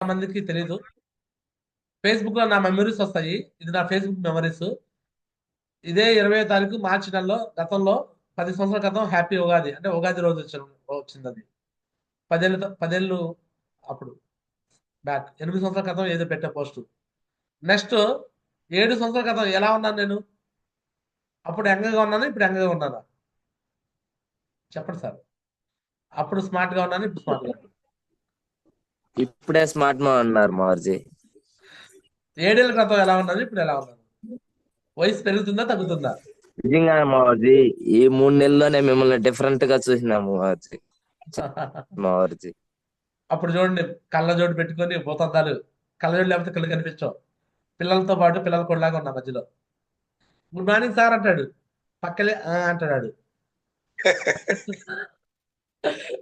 మందికి తెలీదు. ఫేస్బుక్ లో నా మెమరీస్ వస్తాయి. ఇది నా ఫేస్బుక్ మెమరీస్. ఇదే 20వ తారీఖు మార్చి నెలలో గతంలో 10 సంవత్సరాల క్రితం హ్యాపీ ఉగాది అంటే ఉగాది రోజు వచ్చింది అది. 10 ఏళ్ళు అప్పుడు బ్యాక్ 8 సంవత్సరాల క్రితం ఏదో పెట్టే పోస్ట్. నెక్స్ట్ 7 సంవత్సరాల క్రితం ఎలా ఉన్నాను నేను? అప్పుడు యంగ్గా ఉన్నాను, ఇప్పుడు యంగ్గా ఉన్నాను. చెప్పండి సార్. అప్పుడు స్మార్ట్ గా ఉన్నాను, ఇప్పుడు స్మార్ట్ గా ఉన్నాను. ఇప్పుడే స్మార్ట్ మా ఉన్నారు మావర్జీ. 7 ఏళ్ల క్రితం ఎలా ఉన్నాను, ఇప్పుడు ఎలా ఉన్నాను? వయసు పెరుగుతుందా తగ్గుతుందా? నిజంగా మావర్జీ ఈ 3 నెలల్లోనే మిమ్మల్ని డిఫరెంట్ గా చూసినాము మావర్జీ. అప్పుడు చూడండి, కళ్ళజోడు పెట్టుకొని భూతద్దాలు, కళ్ళజోడు లేకపోతే కళ్ళు కనిపించవు. పిల్లలతో పాటు పిల్లల కొడలాగా ఉన్నా మధ్యలో. గుడ్ మార్నింగ్ సార్ అంటాడు, పక్కలే అంటాడు.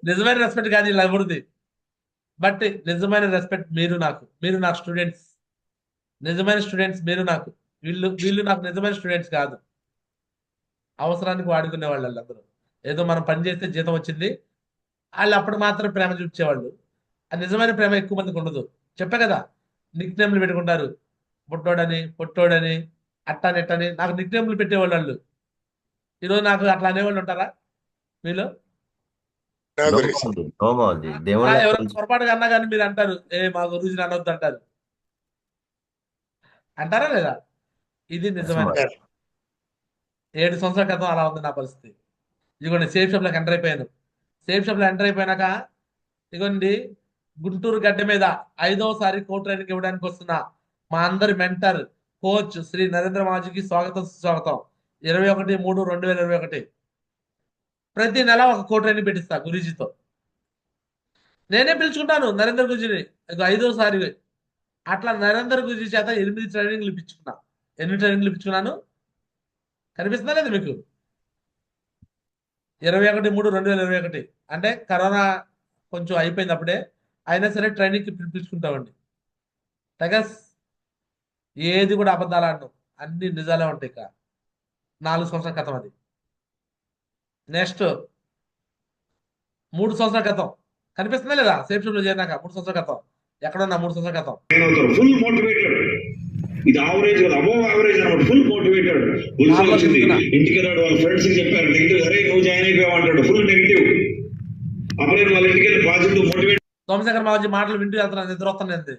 నిజమైన రెస్పెక్ట్ కాదు ఇలా ఎవరిది, బట్ నిజమైన రెస్పెక్ట్ మీరు నాకు స్టూడెంట్స్. నిజమైన స్టూడెంట్స్ మీరు నాకు. వీళ్ళు నాకు నిజమైన స్టూడెంట్స్ కాదు. అవసరానికి వాడుకునే వాళ్ళు అందరూ. ఏదో మనం పని చేస్తే జీతం వచ్చింది, వాళ్ళు అప్పుడు మాత్రం ప్రేమ చూపించేవాళ్ళు. ఆ నిజమైన ప్రేమ ఎక్కువ మందికి ఉండదు. చెప్పే కదా, నిక్ నేమ్లు పెట్టుకుంటారు. బుట్టోడని, పొట్టోడని, అట్టని ఇట్టని నాకు నిక్ నేమ్లు పెట్టేవాళ్ళు వాళ్ళు. ఈరోజు నాకు అట్లా అనేవాళ్ళు ఉంటారా మీలో? ఎవరైనా పొరపాటుగా అన్నా కానీ మీరు అంటారు, మా గురుజీని అనొద్దు అంటారు. అంటారా లేదా? ఇది నిజమైన 7 సంవత్సరాల క్రితం అలా ఉంది నా పరిస్థితి. ఇదిగోండి సేఫ్ షాప్లోకి ఎంటర్ అయిపోయాను. సేఫ్ షాప్లో ఎంటర్ అయిపోయినాక ఇదిగోండి గుంటూరు గడ్డ మీద 5వసారి కోర్టు ట్రైనింగ్ ఇవ్వడానికి వస్తున్న మా అందరి మెంటర్ కోచ్ శ్రీ నరేంద్ర మాజీకి స్వాగతం సుస్వాగతం. 21/3/2021 ప్రతి నెల ఒక కోర్టు ట్రైనింగ్ పెట్టిస్తా గురూజీతో. నేనే పిలుచుకుంటాను నరేంద్ర గురూజీని. 5వసారి అట్లా నరేంద్ర గురూజీ చేత 8 ట్రైనింగ్లు ఇప్పించుకున్నా. ఎన్ని ట్రైనింగ్లు ఇప్పించుకున్నాను కనిపిస్తుందా లేదు మీకు? 21/3/2021 అంటే కరోనా కొంచెం అయిపోయింది అప్పుడే. అయినా సరే ట్రైనింగ్కి పిలిపించుకుంటామండి. టగస్ ఏది కూడా అబద్ధాలు ఆడను, అన్ని నిజాలే ఉంటాయి. ఇక 4 సంవత్సరాల క్రితం అది. నెక్స్ట్ 3 సంవత్సరాల క్రితం కనిపిస్తుందా లేదా? సేఫ్ షాప్ లో చేరినాక 3 సంవత్సరాల క్రితం ఎక్కడున్నా 3 సంవత్సరాల క్రితం ఫుల్ మోటివేటెడ్. ఇది యావరేజ్ కాదు, అబోవ్ యావరేజ్ అనమాట. Full motivated. వచ్చింది ఇంటికి రాడు, వాళ్ళ ఫ్రెండ్స్ కి చెప్పారు నెగిటివ్, అరే నువ్వు జాయిన్ అయిపోయావు అంటాడు. Full negative. అప్పుడే వాళ్ళ ఇంటికి వెళ్ళి పాజిటివ్ మోటివేట్. సోమశేఖర్ మాజీ మాటలు వింటూ వెళ్తున్నాను, నిద్ర వస్తానండి.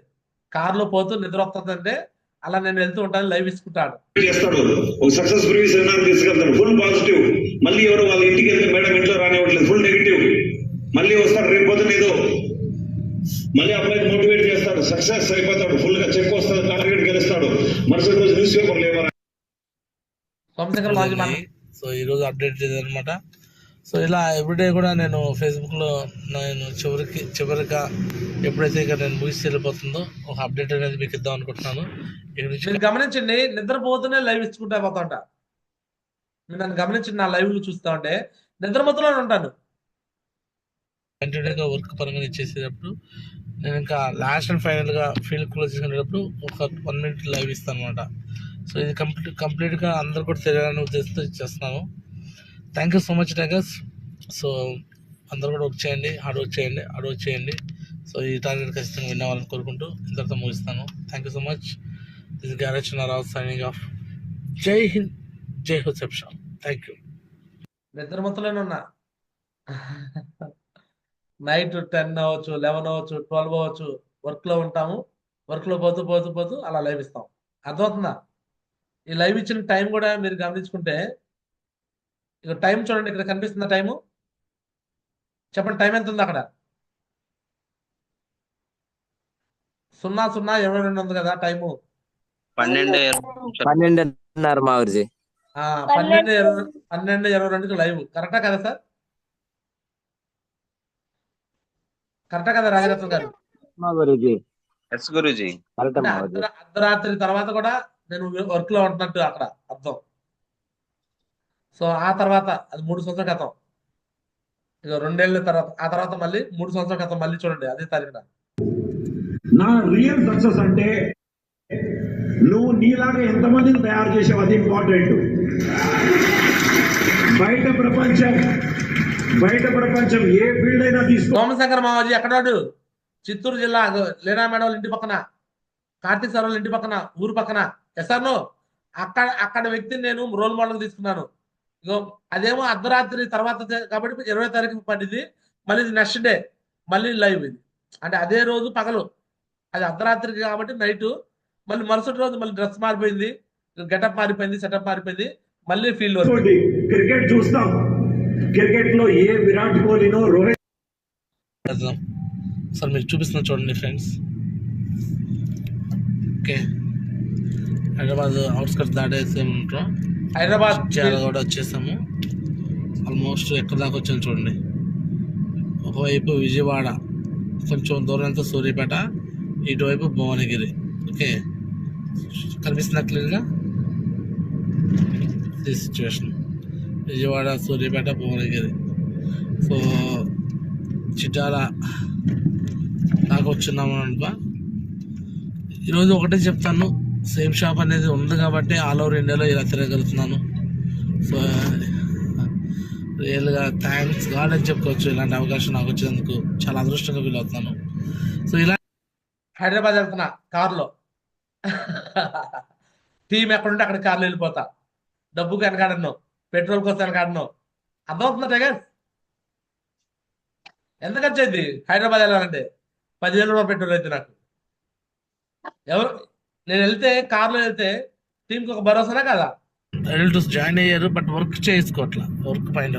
కారులో పోతూ నిద్ర వస్తుందంటే అలా నేను వెళ్తూ ఉంటాను, లైవ్ ఇసుకుంటాడు చేస్తాడు. ఒక సక్సెస్ ప్రివ్యూ సెమినార్ తీసుకెళ్తాడు. Full positive. మళ్ళీ ఎవరు వాళ్ళ ఇంటికి వెళ్తే మేడం ఇంట్లో రానివ్వట్లేదు, ఫుల్ నెగిటివ్. మళ్ళీ వస్తాడు రేపు పొద్దున ఏదో మళ్ళీ అబ్బాయి మోటివేట్ చేస్తాడు, సక్సెస్ అయిపోతాడు, ఫుల్ గా చెక్ వస్తాడు, టార్గెట్ గెలుస్తాడు. మరుసటి రోజు న్యూస్ పేపర్ లేవరా. సోమశేఖర్ మాజీ మాట. సో ఈ రోజు అప్డేట్ చేయాలన్నమాట. సో ఇలా ఎవ్రీడే కూడా నేను ఫేస్బుక్లో నేను చివరిగా ఎప్పుడైతే ఇక నేను ముగిసి వెళ్ళిపోతుందో ఒక అప్డేట్ అనేది మీకు ఇద్దాం అనుకుంటున్నాను. మీరు గమనించండి, నిద్రపోతూనే లైవ్ ఇచ్చుకుంటా పోతాంట. మీరు నన్ను గమనించండి, నా లైవ్లు చూస్తా ఉంటే నిద్రపోతూనే ఉంటాను. కంటిన్యూగా వర్క్ పరంగా ఇచ్చేసేటప్పుడు నేను ఇంకా లాస్ట్ అండ్ ఫైనల్గా ఫీల్డ్ క్లోజ్ చేసుకునేటప్పుడు ఒక 1 minute లైవ్ ఇస్తాను అనమాట. సో ఇది కంప్లీట్గా అందరు కూడా తెలియాలని ఉద్దేశంతో చేస్తున్నాను. Thank you so much tigers. So అందరు కూడా వర్క్ చేయండి, హార్డ్ వర్క్ చేయండి. సో ఈ టార్గెట్ ఖచ్చితంగా విన్ అవ్వాలని కోరుకుంటూ ఇంతటితో ముగిస్తాను. Thank you so much. This garage Rao signing off. జై హింద్, జై హుసేఫ్ షా. Thank you. నిద్ర మొత్తంలోనే ఉన్నా. నైట్ 10 అవ్వచ్చు, 11 అవ్వచ్చు, 12 అవ్వచ్చు, వర్క్లో ఉంటాము. వర్క్లో పోతూ అలా లైవ్ ఇస్తాం. అర్థమవుతుందా? ఈ లైవ్ ఇచ్చిన టైం కూడా మీరు గమనించుకుంటే ఇక టైం చూడండి, ఇక్కడ కనిపిస్తుందా టైము? చెప్పండి టైం ఎంత ఉంది అక్కడ? 00:22 ఉంది కదా టైము. 12:22 లైవ్. కరెక్టా కదా సార్? కరెక్టా కదా రాజరత్న గారు? అర్ధరాత్రి తర్వాత కూడా నేను వర్క్ లో ఉంటున్నట్టు అక్కడ అర్థం. సో ఆ తర్వాత అది 3 సంవత్సరాల క్రితం, ఇక 2 ఏళ్ళ తర్వాత, ఆ తర్వాత మళ్ళీ 3 సంవత్సరాల క్రితం మళ్ళీ చూడండి అదే తారీఖున. నా రియల్ సక్సెస్ అంటే నువ్వు నీలాగా ఎంతమందిని తయారు చేసావు, అది ఇంపార్టెంట్. బయట ప్రపంచం ఏ ఫీల్డ్ అయినా తీసుకో. సోమశేఖర్ మావాజీ ఎక్కడాడు చిత్తూరు జిల్లా లీనా మేడం వాళ్ళ ఇంటి పక్కన, కార్తీక్ సార్ వాళ్ళ ఇంటి పక్కన, ఊరు పక్కన. ఎస్ఆర్ను అక్కడ వ్యక్తిని నేను రోల్ మోడల్ తీసుకున్నాను. ఇగో అదేమో అర్ధరాత్రి తర్వాత కాబట్టి 20వ తారీఖు పడింది. మళ్ళీ నెక్స్ట్ డే మళ్ళీ లైవ్ ఇది. అంటే అదే రోజు పగలు, అది అర్ధరాత్రికి కాబట్టి నైట్. మళ్ళీ మరుసటి రోజు మళ్ళీ డ్రెస్ మారిపోయింది, గెటప్ మారిపోయింది, సెటప్ మారిపోయింది, మళ్ళీ ఫీల్డ్ వర్క్. క్రికెట్ చూస్తాం, క్రికెట్ లో ఏ విరాట్ కోహ్లీనో రోహిత్ సార్ మీకు చూపిస్తున్నా చూడండి ఫ్రెండ్స్. ఓకే, హైదరాబాద్ అవుట్స్కట్స్ దాటేసి ఉంటాం. హైదరాబాద్ కూడా వచ్చేసాము. ఆల్మోస్ట్ ఎక్కడ దాకా వచ్చాము చూడండి. ఒకవైపు విజయవాడ, కొంచెం దూరం అంతా సూర్యాపేట, ఇటువైపు భువనగిరి. ఓకే, కనిపిస్తున్నా క్లియర్గా ఇది సిచ్యువేషన్. విజయవాడ, సూర్యాపేట, భువనగిరి. సో చిట్యాల దాకా వచ్చున్నాము అనుకో. ఈరోజు ఒకటే చెప్తాను, సేమ్ షాప్ అనేది ఉంది కాబట్టి ఆల్ ఓవర్ ఇండియాలో ఇలా తిరగలుగుతున్నాను. సో రియల్గా థ్యాంక్స్ గాడ్ అని చెప్పుకోవచ్చు. ఇలాంటి అవకాశం నాకు వచ్చినందుకు చాలా అదృష్టంగా ఫీల్ అవుతున్నాను. సో ఇలా హైదరాబాద్ వెళ్తున్నా కార్లో. టీం ఎక్కడుంటే అక్కడ కార్లో వెళ్ళిపోతా. డబ్బుకి వెనకాడను, పెట్రోల్ కోసం వెనకాడను. అర్థమవుతుందా టైగర్? ఎంత ఖర్చు అయింది హైదరాబాద్ వెళ్ళాలంటే? 10,000 రూపాయలు పెట్రోల్ అయితే నాకు. ఎవరు నేను వెళ్తే కార్లో వెళ్తే టీంకి ఒక భరోసానా కదా. రిలేటివ్స్ జాయిన్ అయ్యారు, బట్ వర్క్ చేసుకోవట్లా. వర్క్ పైన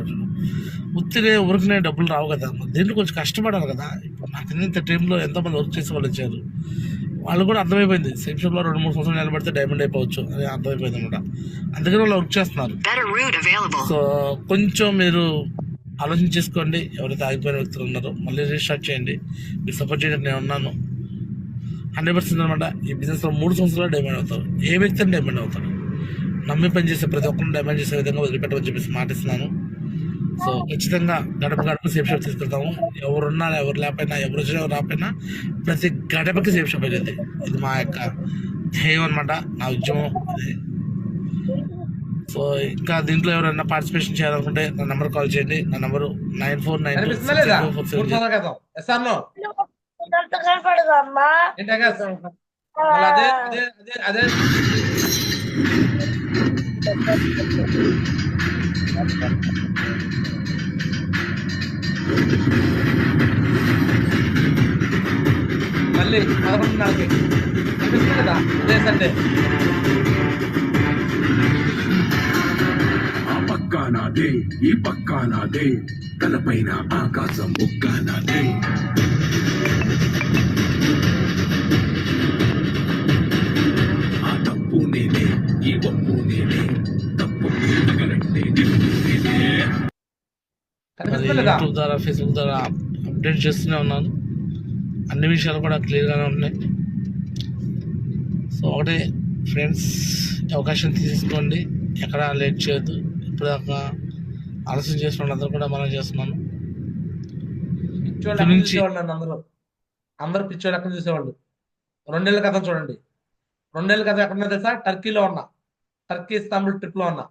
ఉత్తిగా వర్క్ డబ్బులు రావు కదా, దీంట్లో కొంచెం కష్టపడాలి కదా. ఇప్పుడు నాకు ఇంత టీంలో ఎంతోమంది వర్క్ చేసే వాళ్ళు వచ్చారు. వాళ్ళు కూడా అర్థమైపోయింది, సేమ్ షాప్లో 2-3 సంవత్సరాలు నిలబడితే డైమండ్ అయిపోవచ్చు అని అర్థమైపోయింది అనమాట. అందుకని వాళ్ళు వర్క్ చేస్తున్నారు. సో కొంచెం మీరు ఆలోచన చేసుకోండి. ఎవరైతే ఆగిపోయిన వ్యక్తులు ఉన్నారో మళ్ళీ రీస్టార్ట్ చేయండి. మీరు సపోర్ట్ చేయడానికి నేను ఉన్నాను 100% అనమాట. ఈ బిజినెస్లో 3 సంవత్సరాలు డైమండ్ అవుతారు. ఏ వ్యక్తి అని డైమండ్ అవుతారు. నమ్మి పని చేసే ప్రతి ఒక్కరిని డైమండ్ చేసే విధంగా వదిలిపెట్టమని చెప్పేసి మాటిస్తున్నాను. సో ఖచ్చితంగా గడప సేఫ్ షాప్ తీసుకెళ్తాము. ఎవరున్నా ఎవరు లేకపోయినా, ఎవరు వచ్చినా ఎవరు రాకపోయినా ప్రతి గడపకి సేఫ్ షాప్ అయ్యేది. ఇది మా యొక్క ధ్యేయం అనమాట, నా ఉద్యమం అది. సో ఇంకా దీంట్లో ఎవరైనా పార్టిసిపేషన్ చేయాలనుకుంటే నా నెంబర్ కాల్ చేయండి. నా నెంబరు 9492. మళ్ళీ 11:30కి కదా అదే సండే. ఆ పక్కా నాదే, ఈ పక్కా నాదే, తలపైన ఆకాశం ముక్కా నాదే. ఆ తప్పు నేనే, ఈ ఒప్పు నేనే, తప్పు తగలంటే నేనే. యూట్యూబ్ ద్వారా, ఫేస్బుక్ ద్వారా అప్డేట్ చేస్తూనే ఉన్నాను. అన్ని విషయాలు కూడా క్లియర్గానే ఉన్నాయి. సో ఒకటే ఫ్రెండ్స్, అవకాశం తీసుకోండి, ఎక్కడ లేట్ చేయొద్దు. ఇప్పుడు దాకా ఆలోచన చేసిన వాళ్ళందరూ కూడా మనం చేస్తున్నాను. అందరూ పిచ్చోళ్ళు ఎక్కడ చూసేవాళ్ళు. 2 నెలల కథ చూడండి. 2 నెలల కథ ఎక్కడున్నా తెలుసా? టర్కీలో ఉన్నా, టర్కీ ఇస్తాంబుల్ ట్రిప్ లో ఉన్నా.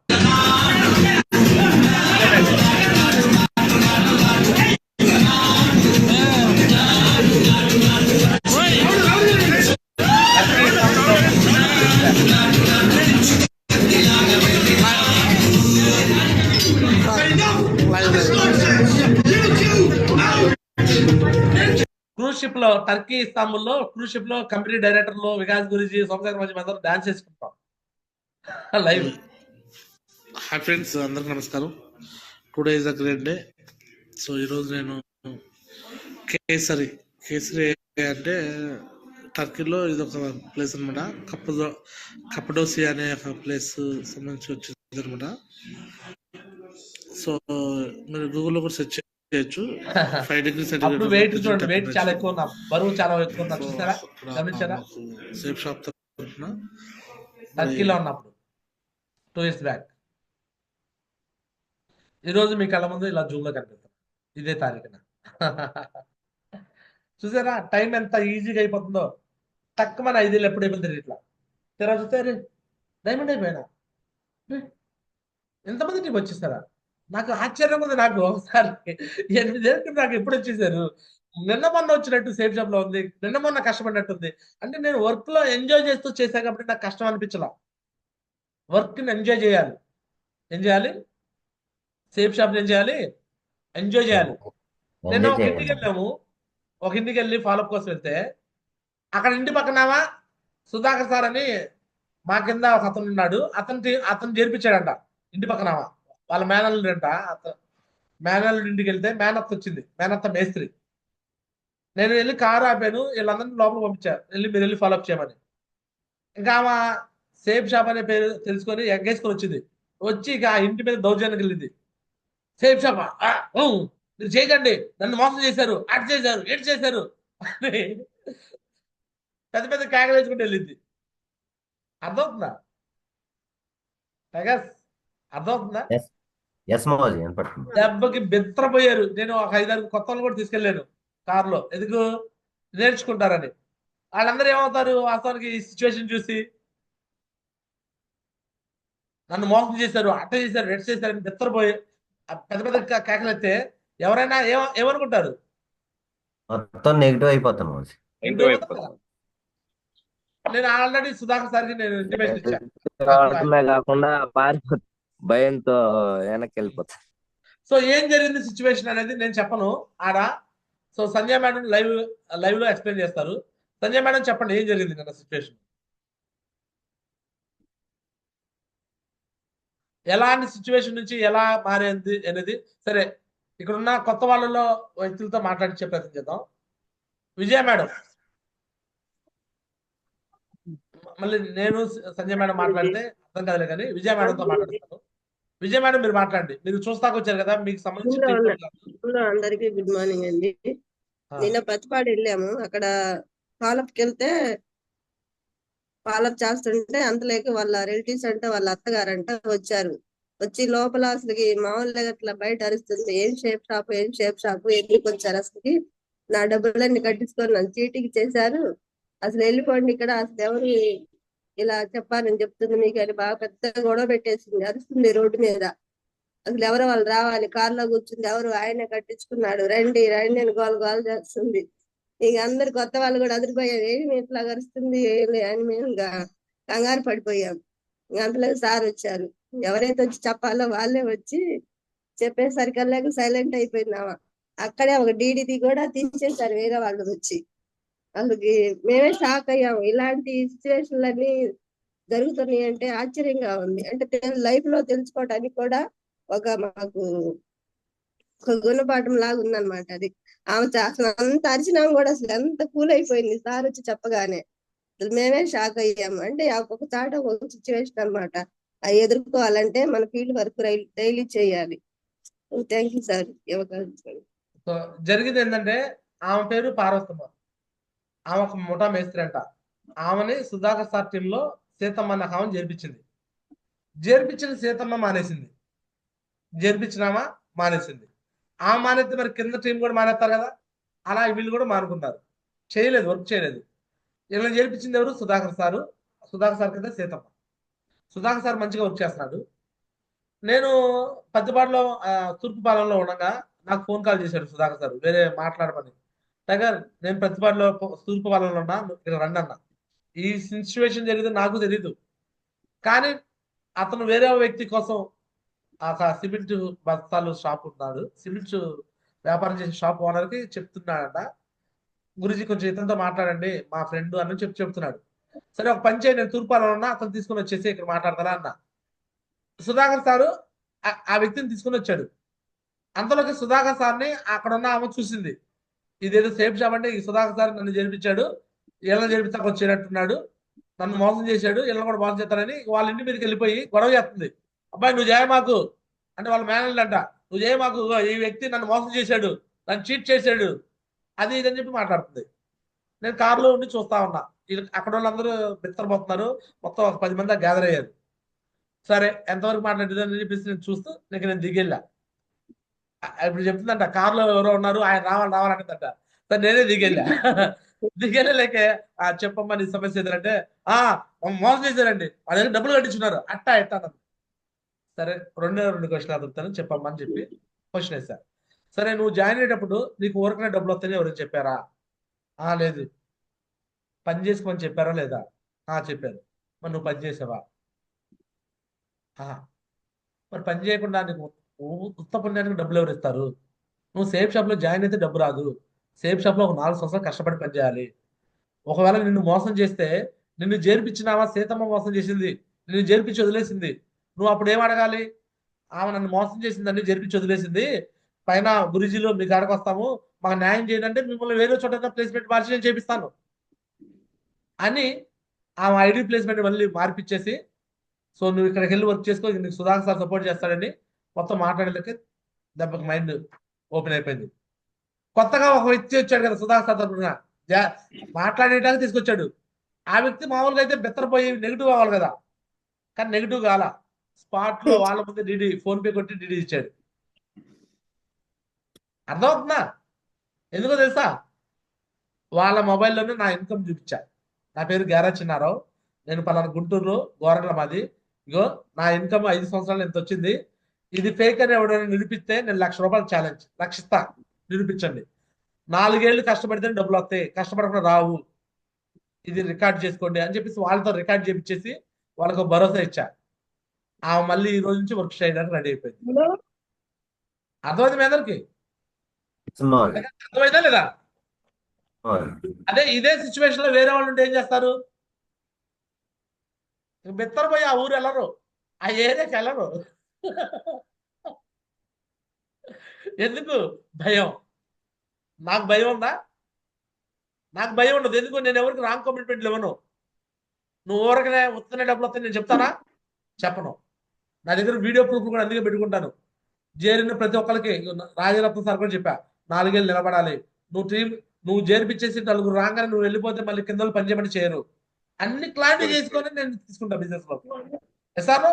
క్రూజ్ షిప్ లో, టర్కీ ఇస్తాంబుల్లో క్రూజ్ షిప్ లో కంపెనీ డైరెక్టర్లు వికాస్ గురించి, సోమశేఖర్ మధ్య అందరూ డాన్స్ చేసుకుంటాం లైవ్. హాయ్ ఫ్రెండ్స్, అందరికి నమస్కారం. Today is a great day. So ఈరోజు నేను కేసరి అంటే టర్కీలో ఇది ఒక ప్లేస్ అనమాట. కప్పడోసియా అనే ఒక ప్లేస్ సంబంధించి వచ్చింది అనమాట. సో మీరు గూగుల్లో కూడా సెర్చ్ చేయొచ్చు. 5 degrees సెంటీగ్రేడ్. వెయిట్ చూడండి, వెయిట్ చాలా ఎక్కువ ఉన్నా, బరువు చాలా ఎక్కువ ఉన్నా. చూసారా, గమనించారా? సేఫ్ షాప్ తరఫున టర్కీలో ఉన్నప్పుడు 2 years బ్యాక్. ఈరోజు మీ కళ్ళ ముందు ఇలా జూమ్ లో కనిపిస్తాం, ఇదే తారీఖున. చూసారా టైం ఎంత ఈజీగా అయిపోతుందో. తక్కువ మన 5 ఏళ్ళు ఎప్పుడు అయిపోతుంది ఇట్లా. తెరా చూస్తే డైమండ్ అయిపోయినా. ఎంతమంది టీం వచ్చేస్తారా? నాకు ఆశ్చర్యం ఉంది. నాకు ఒకసారి 8 ఏళ్ళకి నాకు ఎప్పుడు వచ్చేసారు? నిన్న మొన్న వచ్చినట్టు సేఫ్ జాబ్ లో ఉంది, నిన్న మొన్న కష్టపడినట్టుంది. అంటే నేను వర్క్ లో ఎంజాయ్ చేస్తూ చేశాను కాబట్టి నాకు కష్టం అనిపించలా. వర్క్ ని ఎంజాయ్ చేయాలి. ఏం చేయాలి? సేఫ్ షాప్ ఏం చేయాలి? ఎంజాయ్ చేయాలి. నిన్న ఎంజాయ్ ఒక ఇంటికి చేయాలి. వెళ్ళాము, ఒక ఇంటికి వెళ్ళి ఫాలోఅప్ కోసం వెళ్తే అక్కడ ఇంటి పక్కనామా సుధాకర్ సార్ అని మా కింద ఒక అతను ఉన్నాడు, అతను చేర్పించాడంట ఇంటి పక్కనామా. వాళ్ళ మేనల్లుడు అంట. మేనల్లుడి ఇంటికి వెళ్తే మేనత్త వచ్చింది, మేనత్త మేస్త్రి. నేను వెళ్ళి కారు ఆపాను, వీళ్ళందరినీ లోపల పంపించారు, మీరు వెళ్ళి ఫాలోఅప్ చేయమని. ఇంకా ఆమె సేఫ్ షాప్ అనే పేరు తెలుసుకొని ఎగ్గేసుకొని వచ్చింది. వచ్చి ఇక ఆ ఇంటి మీద దౌర్జన్యం వెళ్ళింది. సేఫ్ షాపా? మీరు చేయకండి, నన్ను మోసం చేశారు, అటు చేశారు, ఎటు చేశారు అని పెద్ద పెద్ద కేకలు వేసుకుంటూ వెళ్ళింది. అర్థమవుతుందా టైగర్స్? అర్థమవుతుందా? ఎస్ మోజీ వినపడుతుంది. దెబ్బకి బిత్రపోయారు. నేను ఒక 5-6 కొత్త వాళ్ళు కూడా తీసుకెళ్ళాను కారులో, ఎందుకు? నేర్చుకుంటారని. వాళ్ళందరూ ఏమవుతారు వాస్తవానికి ఈ సిచ్యువేషన్ చూసి? నన్ను మోసం చేశారు, అట్ట చేశారు, ఎట్ చేశారని బిత్తరపోయి పెద్ద పెద్ద కేకలెత్తే ఎవరైనా ఏమనుకుంటారు? మొత్తం నెగిటివ్ అయిపోతాను మోజీ. నేను ఆల్రెడీ సుధాకర్ సార్కి నేను ఇంటిమేషన్ ఇచ్చాను. రావడమే కాకుండా పారిపో భయంతో వెనక్కి వెళ్ళిపోతా. సో ఏం జరిగింది సిచ్యువేషన్ అనేది నేను చెప్పను ఆడ. సో సంజయ్ మేడం లైవ్ లో ఎక్స్ప్లెయిన్ చేస్తారు. సంజయ్ మేడం చెప్పండి, ఏం జరిగింది నిన్న సిచ్యువేషన్? ఎలాంటి సిచ్యువేషన్ నుంచి ఎలా మారింది అనేది. సరే, ఇక్కడ ఉన్న కొత్త వాళ్ళలో వ్యక్తులతో మాట్లాడించే ప్రయత్నం చేద్దాం. విజయ మేడం, మళ్ళీ నేను సంజయ్ మేడం మాట్లాడితే అర్థం కాదులే కానీ విజయ మేడంతో మాట్లాడతాను. విజయ మేడం మీరు మాట్లాడండి. మీరు చూస్తాకు వచ్చారు కదా, మీకు సంబంధించిన అందరికి గుడ్ మార్నింగ్ అండి. నిన్న పత్తిపాడు వెళ్ళాము. అక్కడ పాలప్కి వెళ్తే పాలప్ చేస్తుంటే అంతలేక వాళ్ళ రిలేటివ్స్ అంటే వాళ్ళ అత్తగారంట వచ్చారు. వచ్చి లోపల అసలుకి మామూలుగా అట్లా బయట అరుస్తుంది, ఏం షేప్ షాప్ ఎందుకు వచ్చారు అసలుకి, నా డబ్బులన్నీ కట్టించుకొని నన్ను చీటికి చేశారు, అసలు వెళ్ళిపోండి, ఇక్కడ అసలు ఎవరు ఇలా చెప్పాలని చెప్తుంది మీకు అని బాగా పెద్ద గొడవ పెట్టేసింది, అరుస్తుంది రోడ్డు మీద. అసలు ఎవరో వాళ్ళు రావాలి, కారులో కూర్చుంది, ఎవరు ఆయనే కట్టించుకున్నాడు, రండి రండి అని గోల చేస్తుంది. ఇక అందరు కొత్త వాళ్ళు కూడా అదిరిపోయాం, ఏమి ఇట్లా కరుస్తుంది అని మేము ఇంకా కంగారు పడిపోయాం. అంతలో సార్ వచ్చారు, ఎవరైతే వచ్చి చెప్పాలో వాళ్ళే వచ్చి చెప్పేసరికల్లా సైలెంట్ అయిపోయిందామా. అక్కడే ఒక డీడీది కూడా తీసేశారు వేరే వాళ్ళు వచ్చి. అసలుకి మేమే షాక్ అయ్యాము, ఇలాంటి సిచ్యువేషన్లన్నీ జరుగుతున్నాయి అంటే ఆశ్చర్యంగా ఉంది. అంటే లైఫ్ లో తెలుసుకోవడానికి కూడా మాకు ఒక గుణపాఠం లాగా ఉందన్నమాట అది. ఆమె అసలు అంత అరిచినాము కూడా అసలు ఎంత కూల్ అయిపోయింది సార్ వచ్చి చెప్పగానే. అసలు మేమే షాక్ అయ్యాము. అంటే ఒక చాట ఒక సిచ్యువేషన్ అనమాట, అవి ఎదుర్కోవాలంటే మన ఫీల్డ్ వర్క్ డైలీ చేయాలి. Thank you sir. సో జరిగింది ఏంటంటే, ఆమె పేరు పార్వతమ్మ, ఆమె ఒక ముఠా మేస్త్రి అంట. ఆమెని సుధాకర్ సార్ టీమ్ లో సీతమ్మ అన్న ఆమెను చేర్పించిన సీతమ్మ మానేసింది, చేర్పించినామా మానేసింది. ఆమె మానేస్తే మరి కింద టీం కూడా మానేస్తారు కదా, అలా వీళ్ళు కూడా మానుకున్నారు, చేయలేదు, వర్క్ చేయలేదు. ఇలా చేర్పించింది ఎవరు? సుధాకర్ సారు. సుధాకర్ సార్ కింద సీతమ్మ. సుధాకర్ సార్ మంచిగా వర్క్ చేస్తున్నాడు. నేను పత్తిపాడులో తూర్పుపాలెంలో ఉండగా నాకు ఫోన్ కాల్ చేశాడు సుధాకర్ సార్, వేరే మాట్లాడమని. టైగర్, నేను ప్రతిపాడులో తూర్పుపాలెంలో ఉన్నా, ఇక్కడ రండి అన్న. ఈ సిచ్యువేషన్ జరిగింది నాకు తెలీదు, కానీ అతను వేరే వ్యక్తి కోసం ఒక సిమెంట్ బస్తాలు షాప్ ఉన్నాడు, సిమెంట్ వ్యాపారం చేసే షాప్ ఓనర్ కి చెప్తున్నాడంట, గురుజీ కొంచెం ఇతనితో మాట్లాడండి మా ఫ్రెండ్ అని చెప్తున్నాడు. సరే ఒక పని చేయండి, నేను తూర్పాలలో ఉన్నా, అతను తీసుకుని వచ్చేసి ఇక్కడ మాట్లాడతారా అన్న. సుధాకర్ సారు ఆ వ్యక్తిని తీసుకుని వచ్చాడు. అంతలోకి సుధాకర్ సార్ని అక్కడ ఉన్న ఆమె చూసింది, ఇదేదో సేఫ్ షాప్ అంటే ఈ సుధాకర్ సార్ నన్ను చేర్పించాడు, వీళ్ళని చేర్పించాక వచ్చేటట్టున్నాడు, నన్ను మోసం చేశాడు, వీళ్ళని కూడా మోసం చేస్తారని వాళ్ళ ఇంటి మీదకి వెళ్ళిపోయి గొడవ చేస్తుంది. అబ్బాయి నువ్వు చేయ మాకు అంటే వాళ్ళ మేనేజర్ అంట, నువ్వు చేయ మాకు, ఈ వ్యక్తి నన్ను మోసం చేశాడు, నన్ను చీట్ చేశాడు, అది ఇదని చెప్పి మాట్లాడుతుంది. నేను కారులో ఉండి చూస్తా ఉన్నా, అక్కడ వాళ్ళందరూ బిత్తరపోతున్నారు, మొత్తం ఒక 10 మంది గ్యాదర్ అయ్యారు. సరే ఎంతవరకు మాట్లాడేదని చెప్పేసి నేను చూస్తూ నేను దిగెళ్ళా. ఇప్పుడు చెప్తుందంట కారులో ఎవరో ఉన్నారు, ఆయన రావాలంటుందంట. సరే నేనే దిగెళ్ళలేక చెప్పమ్మా నీ సమస్య ఏదంటే, మోసం చేశారండి, వాళ్ళ దగ్గర డబ్బులు కట్టించున్నారు అట్టా ఎట్టా. సరే 2 క్వశ్చన్ అడుగుతాను చెప్పమ్మా అని చెప్పి క్వశ్చన్ వేశారు. సరే నువ్వు జాయిన్ అయ్యేటప్పుడు నీకు ఊరకనే డబ్బులు వస్తాయని ఎవరికి చెప్పారా? లేదు. పని చేసుకోమని చెప్పారా లేదా? చెప్పారు. మరి నువ్వు పని చేసావా? మరి పని చేయకుండా నీకు ఉత్త పుణ్యానికి డబ్బులు ఎవరు ఇస్తారు? నువ్వు సేఫ్ షాప్ లో జాయిన్ అయితే డబ్బు రాదు. సేఫ్ షాప్ లో ఒక 4 సంవత్సరాలు కష్టపడి పని చేయాలి. ఒకవేళ నిన్ను మోసం చేస్తే, నిన్ను చేర్పించినావా? సీతమ్మ మోసం చేసింది, నిన్ను చేర్పించి వదిలేసింది. నువ్వు అప్పుడు ఏం అడగాలి? ఆమె నన్ను మోసం చేసిందని చేర్పించి వదిలేసింది, పైన గురుజీలో మీ కాడకు వస్తాము, మాకు న్యాయం చేయండి అంటే మిమ్మల్ని వేరే చోట ప్లేస్మెంట్ మార్చి నేను చేపిస్తాను అని ఆమె ఐడి ప్లేస్మెంట్ మళ్ళీ మార్పిచ్చేసి, సో నువ్వు ఇక్కడికి వెళ్ళి వర్క్ చేసుకో, నీకు సుధాకర్ సార్ సపోర్ట్ చేస్తాడని మొత్తం మాట్లాడలేక దెబ్బకి మైండ్ ఓపెన్ అయిపోయింది. కొత్తగా ఒక వ్యక్తి వచ్చాడు కదా సుధాకర్ సార్ తరఫున మాట్లాడేటానికి తీసుకొచ్చాడు. ఆ వ్యక్తి మామూలుగా అయితే బెత్తరపోయి నెగిటివ్ అవ్వాలి కదా, కానీ నెగిటివ్ కాల. స్పాట్ లో వాళ్ళ ముందు డిడి ఫోన్ పే కొట్టి డిడి ఇచ్చాడు. అర్థమవుతుందా? ఎందుకో తెలుసా? వాళ్ళ మొబైల్లోనే నా ఇన్కమ్ చూపించా. నా పేరు గ్యారా చిన్నారావు, నేను పలానా గుంటూరులో గోరంట్ల మాది, ఇగో నా ఇన్కమ్ 5 సంవత్సరాలు ఎంత వచ్చింది, ఇది ఫేక్ అని ఎవడైనా నిరూపిస్తే నేను ₹1,00,000 ఛాలెంజ్, లక్షిస్తా, నిరూపించండి. 4 ఏళ్ళు కష్టపడితే డబ్బులు వస్తాయి, కష్టపడకుండా రావు, ఇది రికార్డ్ చేసుకోండి అని చెప్పేసి వాళ్ళతో రికార్డ్ చేపించేసి వాళ్ళకు భరోసా ఇచ్చా. ఆమె మళ్ళీ ఈ రోజు నుంచి వర్క్ చేయడానికి రెడీ అయిపోయింది. అర్థమైంది మీ అందరికి? మాది అర్థమైందా లేదా? మాది అదే ఇదే సిచ్యువేషన్ లో వేరే వాళ్ళు ఉంటే ఏం చేస్తారు? బెత్తరపోయి ఆ ఊరు వెళ్ళరు, ఆ ఏరియాకి వెళ్ళరు. ఎందుకు? భయం. నాకు భయం ఉందా? నాకు భయం ఉండదు. ఎందుకు? నేను ఎవరికి రాంగ్ కమిట్మెంట్లు ఇవ్వను. నువ్వు ఊరకనే వస్తూనే డబ్బులు వస్తాయి నేను చెప్తానా? చెప్పను. నా దగ్గర వీడియో ప్రూఫ్ కూడా అందుకే పెట్టుకుంటాను. చేరిన ప్రతి ఒక్కరికి రాజరత్న సార్ కూడా చెప్పా, 4 ఏళ్ళు నిలబడాలి. నువ్వు చేర్పించేసి నలుగురు రాగానే నువ్వు వెళ్ళిపోతే మళ్ళీ కింద పని చేయమని చేయరు. అన్ని క్లారిటీ చేసుకొని నేను తీసుకుంటా బిజినెస్ లో. సార్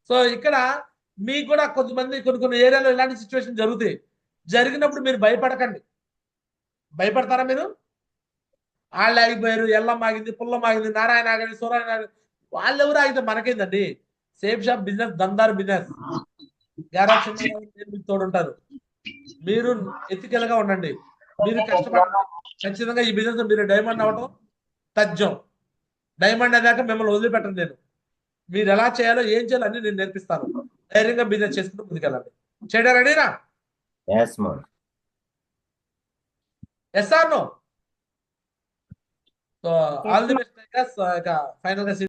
సో ఇక్కడ మీకు కూడా కొంతమంది కొన్ని ఏరియాలో ఇలాంటి సిచ్యువేషన్ జరుగుతాయి. జరిగినప్పుడు మీరు భయపడకండి. భయపడతారా మీరు? వాళ్ళు ఆగిపోయారు, ఎల్లమ్మ ఆగింది, పుల్లమ్మ ఆగింది, నారాయణ ఆగింది, సూరాయణ ఆగింది, వాళ్ళు ఎవరు ఆగితే మనకేందండి? సేఫ్ షాప్ బిజినెస్, దందారు బిజినెస్. గ్యారాజ్ మీకు తోడుంటారు. మీరు ఎథికల్ గా ఉండండి, మీరు కష్టపడండి. ఖచ్చితంగా ఈ బిజినెస్ మీరు డైమండ్ అవ్వటం తథ్యం. డైమండ్ అయ్యాక మిమ్మల్ని వదిలిపెట్టండి నేను. మీరు ఎలా చేయాలో ఏం చేయాలో అన్ని నేను నేర్పిస్తాను. ధైర్యంగా బిజినెస్ చేసుకుంటూ ముందుకెళ్ళండి. చేయడం రెడీనా? ఎస్ మాది yes or no? So all the best. Final గా